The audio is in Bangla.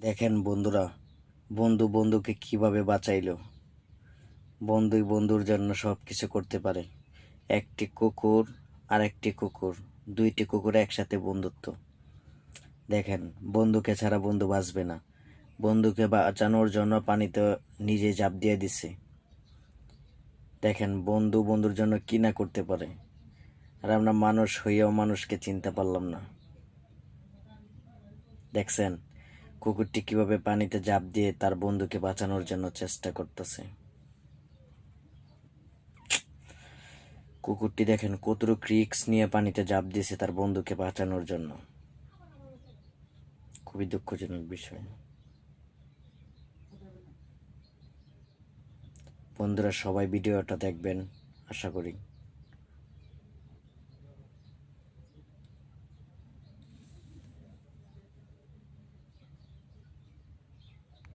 দেখেন বন্ধুরা, বন্ধু বন্ধুকে কিভাবে বাঁচাইলো। বন্ধুই বন্ধুর জন্য সব কিছু করতে পারে। একটি কুকুর আর একটি কুকুর, দুইটি কুকুর একসাথে বন্ধুত্ব। দেখেন, বন্ধুকে ছাড়া বন্ধু বাঁচবে না। বন্ধুকে বাঁচানোর জন্য পানিতে নিজে ঝাঁপ দিয়ে দিছে। দেখেন, বন্ধু বন্ধুর জন্য কি না করতে পারে। আর আমরা মানুষ হইয়াও মানুষকে চিনতে পারলাম না। দেখছেন কুকুরটি কিভাবে পানিতে ঝাঁপ দিয়ে তার বন্ধুকে বাঁচানোর জন্য চেষ্টা করতেছে। কুকুরটি দেখেন কতটুকু রিস্ক নিয়ে পানিতে ঝাঁপ দিয়েছে তার বন্ধুকে বাঁচানোর জন্য। খুবই দুঃখজনক বিষয়। বন্ধুরা, সবাই ভিডিওটা দেখবেন আশা করি।